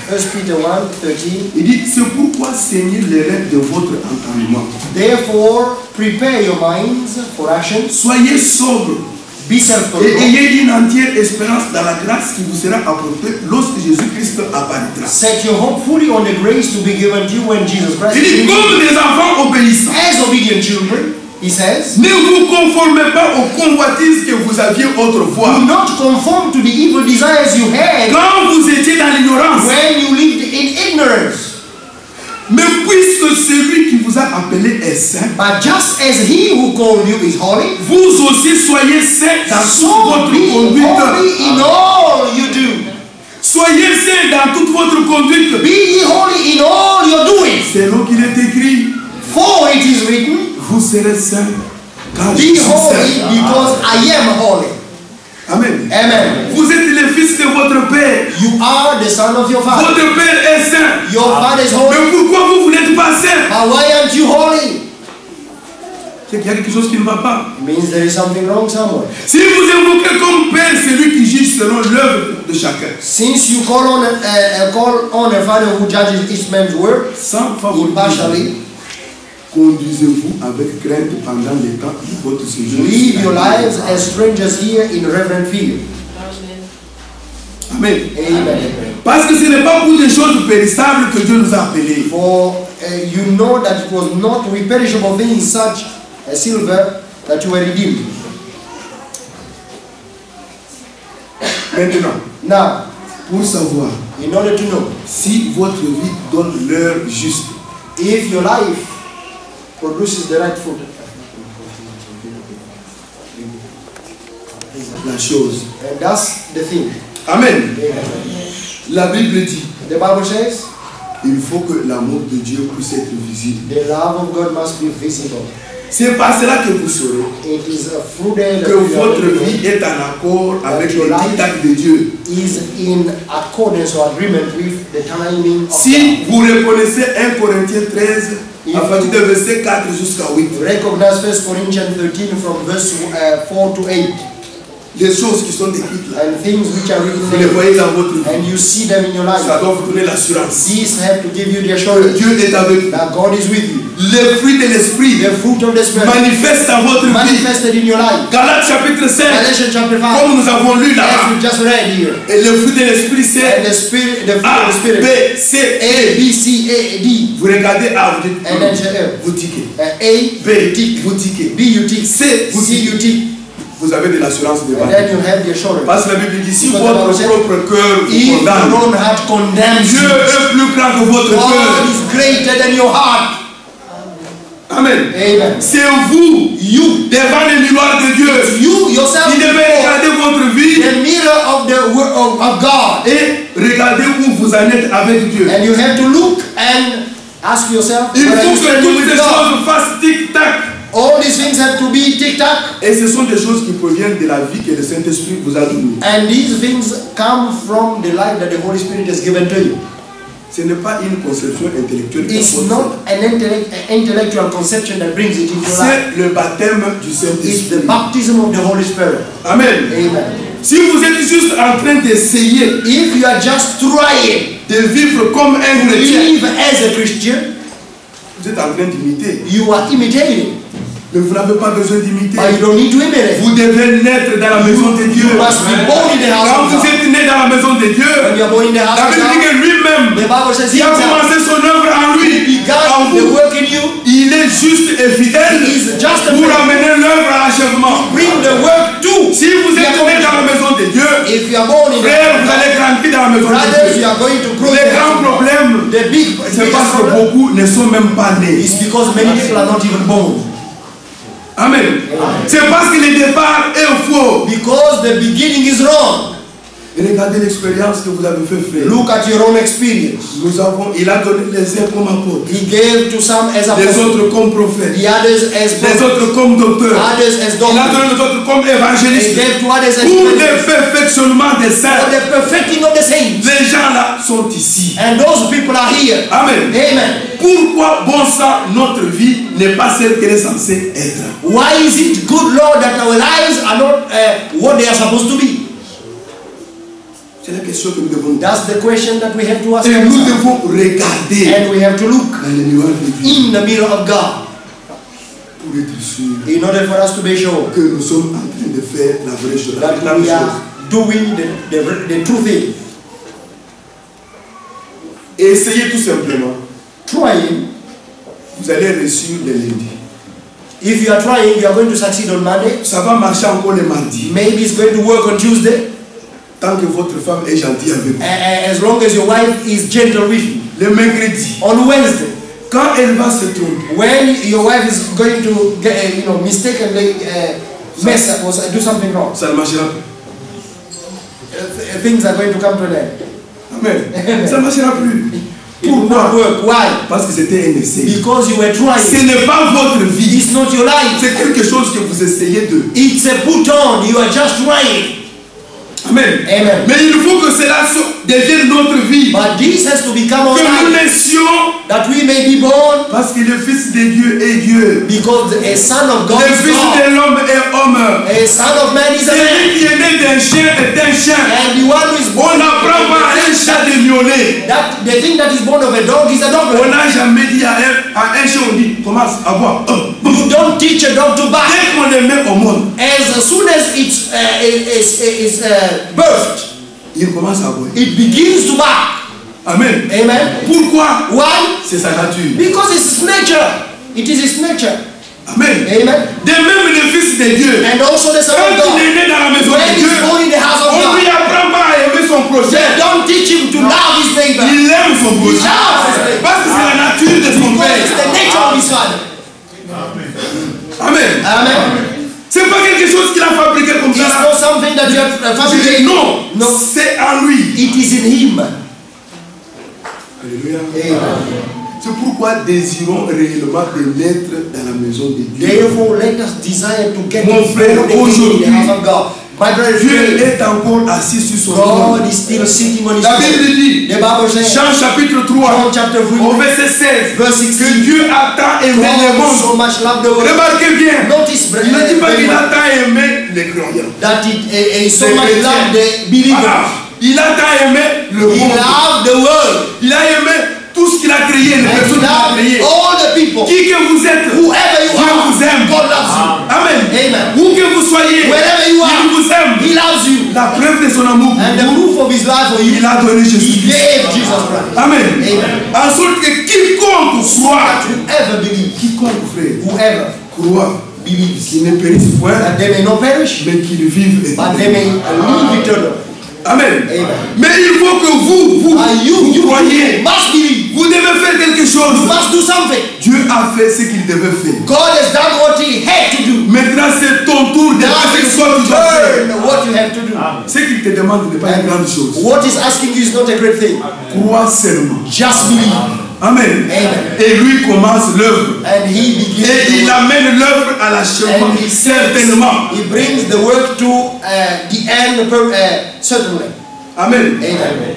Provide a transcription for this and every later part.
First Peter 1:13. Il dit, c'est pourquoi saignez les rêves de votre entendement. Therefore, prepare your minds for action. Soyez sobres. Be Et self-controlled. ayez une entière espérance dans la grâce qui vous sera apportée lorsque Jésus-Christ apparaîtra. Set your hope fully on the grace to be given to you when Jesus Christ Il dit, is comme des enfants obéissants. as obedient children. He says, Ne vous conformez pas aux convoitises que vous aviez autrefois. do not conform to the evil desires you had Quand vous étiez dans l'ignorance. when you lived in ignorance. Mais puisque celui qui vous a appelé est saint, But just as he who called you is holy, vous aussi soyez saints dans toute so votre be holy in conduite. all you do. Soyez saints dans toute votre conduite. Be ye holy in all your doing. C'est là qu'il est écrit, For it is written, vous serez saints car je be suis holy saint. because I am holy. Amen. Amen. Vous êtes les fils de votre Père. You are the son of your father. Votre Père est saint. Your father is holy. Mais pourquoi vous n'êtes pas saint? But why aren't you holy? C'est qu'il y a quelque chose qui ne va pas. It means there is something wrong somewhere. Si vous invoquez comme Père celui qui juge selon l'œuvre de chacun, Since you call on a father who judges each man's work sans favoritisme, impartially, conduisez-vous avec crainte pendant les temps de votre séjour. live your lives as strangers here in reverent fear. Amen. Amen. Parce que ce n'est pas pour des choses périssables que Dieu nous a appelés. For you know that it was not with perishable things such as silver that you were redeemed. Maintenant, Now, pour savoir in order to know si votre vie donne l'heure juste, if your life produces the right fruit, la chose. and that's the thing. Amen. Amen. La Bible dit, The Bible says il faut que l'amour de Dieu puisse être visible. the love of God must be visible. C'est par cela que vous saurez It is a fruit that que votre vie est en accord avec les dictats de Dieu. is in accordance or agreement with the timing of Si God. vous reconnaissez 1 Corinthiens 13, à partir du verset 4 jusqu'à 8, Recognize 1 Corinthians 13 from verse 4 to 8, les choses qui sont écrites là, and things which are written vous les there, voyez dans votre vie. and you see them in your life. Ça doit vous donner l'assurance. These have to give you the Que assurance Dieu est avec vous. that God is with you. Les fruits de l'esprit The fruit of the Spirit manifestent dans votre vie. manifested in your life. Galates chapitre 5, Galatians chapter 5, comme nous avons lu as là-bas. we just read here. Et le fruit de l'esprit And c'est the Spirit, the fruit A, of the Spirit, B, C, A, E. B, C, A, D, Vous regardez A, vous dites and then F. vous tiquez. A, B, vous tiquez. B, you tick. C, vous C, you tiquez. tick. Vous avez de l'assurance de And vie. then you have the assurance. Parce que la Bible dit, si Because votre the Bible said, propre cœur vous If your condamne, own heart condemns Dieu you, est plus grand que votre God cœur. is greater than your heart. Amen. Amen. C'est vous, You, devant le miroir de Dieu, you yourself, qui devez regarder votre vie the mirror of the word of God, et regarder où vous en êtes avec Dieu. and you have to look and ask yourself, Il whether faut you que stand toutes with ces God. choses fassent tic-tac. All these things have to be tic-tac, Et ce sont des choses qui proviennent de la vie que le Saint-Esprit vous a donnée. and these things come from the life that the Holy Spirit has given to you. Ce n'est pas une conception intellectuelle qui It's apporte not ça. an intellectual conception that brings it into life. C'est le baptême du It's the Saint-Esprit. baptism of the Holy Spirit. Amen. Amen. Si vous êtes juste en train d'essayer If you are just trying de vivre comme un to chrétien, live as a Christian, vous êtes en train d'imiter. you are imitating. Mais vous n'avez pas besoin d'imiter. But you don't need to imitate. Vous devez naître dans la maison de Dieu. You must be born in the house Quand of vous God. êtes né dans la maison de Dieu, When you are born in the house la of Bible dit God, que lui-même, the Bible says il a himself, commencé son œuvre en he lui, en began the vous. work in you, Il est juste et fidèle He is just a pour man. amener l'œuvre à l'achèvement. bring the work to. Si vous êtes né dans la maison de Dieu, If you are born in the frère, house vous of allez God, grandir dans la maison de brothers, Dieu. you are going to grow. Les grands problèmes, The big c'est parce que problem beaucoup ne sont même pas nés. is because many people are not even born. Amen. C'est parce que le départ est faux. Because the beginning is wrong. Et regardez l'expérience que vous avez fait, frère. Look at your own experience. Il a donné les uns comme apôtres, He gave to some as les apostles, autres comme prophètes, the others as les prophets, autres comme docteurs. others as Il a doctors. donné les autres comme He évangélistes. gave to others as Pour le evangelists. perfectionnement des For saints, the perfecting of the saints. les gens là sont ici. And those people are here. Amen. Amen. Pourquoi, bon sang, notre vie n'est pas celle qu'elle est censée être? Why is it good, Lord, that our lives are not what they are supposed to be? C'est la question que nous devons nous That's the question that we have to ask poser. Et nous ourselves. devons regarder And we have to look dans le miroir de Dieu in the mirror of God pour être sûr in order for us to be sure que nous sommes en train de faire la vraie chose. La that même we chose. are doing the true thing. Et essayez tout simplement. Trying. Vous allez réussir le lundi. If you are trying, you are going to succeed on Monday. Ça va marcher encore le mardi. Maybe it's going to work on Tuesday. Tant que votre femme est gentille avec vous. As long as your wife is gentle with you. Le mercredi, On Wednesday, quand elle va se tromper, when your wife is going to get, mistakenly mess up or do something wrong, ça ne marchera plus. things are going to come to an end. Amen. Ça ne marchera plus. It will not Pourquoi? work. Why? Parce que c'était un essai. Because you were Ce trying. n'est pas votre vie. It's not your life. C'est quelque chose que vous essayez de. It's a put on. You are just trying. Amen. Amen. Mais il faut que cela devienne notre vie. But this has to become our Que nous life. naissions. That we may be born Parce que le Fils de Dieu est Dieu. because a son of God Le is Fils God. de l'homme est homme. A son of man is a man. Celui qui est né d'un chien est un chien. And the one who is On n'apprend pas à un chat de miauler. that the thing that is born of a dog is a dog. On n'a jamais dit à un chien, on dit, commence à boire. You don't teach a dog to bark. Dès qu'on le met au monde, As soon as it's birthed, il commence à boire. it begins to bark. Amen. Amen. Pourquoi? Why? C'est sa nature. Because it's his nature. It is his nature. Amen. Amen. De même le Fils de Dieu. And also the Son Quand of God. il est né dans la maison When de he's Dieu, born in the house of on ne lui God, apprend pas à aimer son prochain. they don't teach him to love his neighbor. Il aime son prochain. loves. Parce que c'est la nature de son Because it's the père. nature of his father. Amen. Amen. C'est pas quelque chose qu'il a fabriqué comme It's ça. not something that you have fabricated. Non, No. c'est en lui. It is in him. Alléluia. Amen. C'est pourquoi désirons réellement de naître dans la maison de Dieu. Therefore, let us desire to get Mon frère, born again in aujourd'hui, the house of God. My brother, Dieu est encore assis sur son trône. God is still sitting on his La Bible throne. dit, The Bible says, Jean chapitre 3, John chapter 3, au verset 16, verse 16, que Dieu a tant aimé le God monde. so much loved the world. Remarquez bien, Notice, il ne dit pas qu'il a that tant aimé les croyants. it so Les much chrétiens. loved the believers. Ah, il a tant aimé le He monde. loved the world. Il a aimé tout ce qu'il a créé, les And he personnes qu'il a loved créées. all the people. Qui que vous êtes, Whoever you Dieu are, vous aime. God loves you. Amen. Amen. Où que vous soyez, Wherever you il are, vous aime. He loves you. La preuve de son amour pour And the vous, proof of his love for you, il a donné He Jésus. gave Jesus Christ. Amen. Amen. En sorte que quiconque croit, Whoever believes, quiconque frère, whoever croit, believes, qu'il ne périsse point, that they may not perish, mais qu'il vive but éternellement. they may live eternal. Amen. Amen. Mais il faut que vous And you croyez. must believe. Vous devez faire quelque You chose. must do something. Dieu a fait ce qu'il devait faire. God has done what He had to do. Maintenant, c'est ton tour de Now faire ce que it's toi your tu dois faire. turn what you have to do. Ce qu'il te demande n'est pas une grande chose. What He's asking you is not a great thing. Crois seulement. Just believe. Amen. Amen. Et lui commence l'œuvre. And He begins Et the il work. amène l'œuvre à l'achèvement. And He Certainement. He brings the work to the end certainly. Amen. Amen.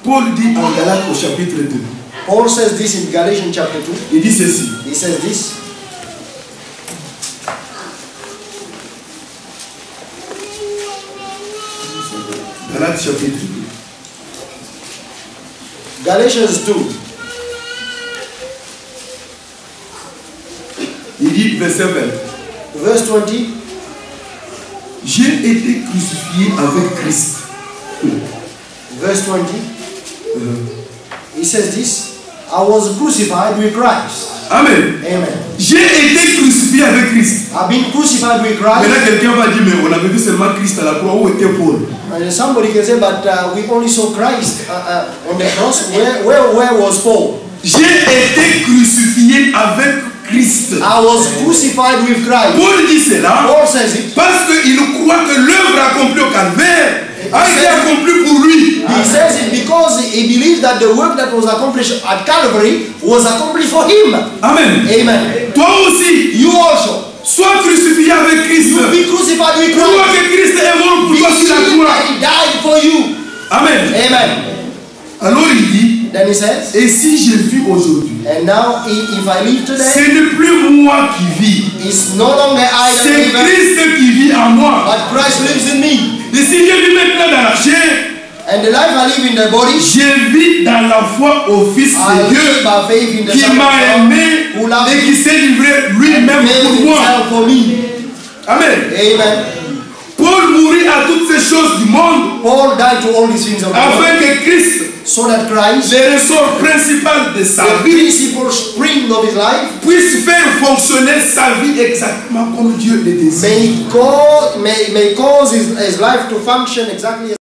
Paul dit en Galates au chapitre 2. Paul says this in Galatians chapter 2. Il dit ceci. He says this. Galates chapitre 2. Galatians 2. Il dit verset 20. Verse 20. J'ai été crucifié avec Christ. Verse 20. He says this. I was crucified with Christ. Amen. Amen. J'ai été crucifié avec Christ. I've been crucified with Mais là, Christ. quelqu'un va dire, mais on avait vu seulement Christ à la croix. Où était Paul? And somebody can say, but we only saw Christ on the cross. Where was Paul? J'ai été crucifié avec Christ. I was crucified with Christ. Paul dit cela Paul says it. parce qu'il croit que l'œuvre accomplie au calvaire a été accomplie pour lui. He says it because he believes that the work that was accomplished at Calvary was accomplished for him. Amen. Amen. Toi aussi, You also. sois crucifié avec Christ. You be crucified with Crois Christ. que Christ est mort pour toi sur la Believe croix. that He died for you. Amen. Amen. Alors il dit, Then he says, et si je vis aujourd'hui, and now if I live ce today, n'est plus moi qui vis, it's no longer I that c'est live, Christ qui vit en moi. but Christ lives in me. Et si je vis maintenant dans la chair, And the life I live in the body, je vis dans la foi au Fils I de Dieu live by faith in the qui Son of m'a God, aimé who loved et qui me s'est livré and lui-même gave pour moi. himself for me. Amen. Amen. Paul mourit à toutes ces choses du monde Paul died to all these things of the world, afin que Christ, so that Christ, le ressort principal de sa the vie, principal spring of his life, puisse faire fonctionner sa vie exactement comme Dieu le désire. may cause his life to function exactly as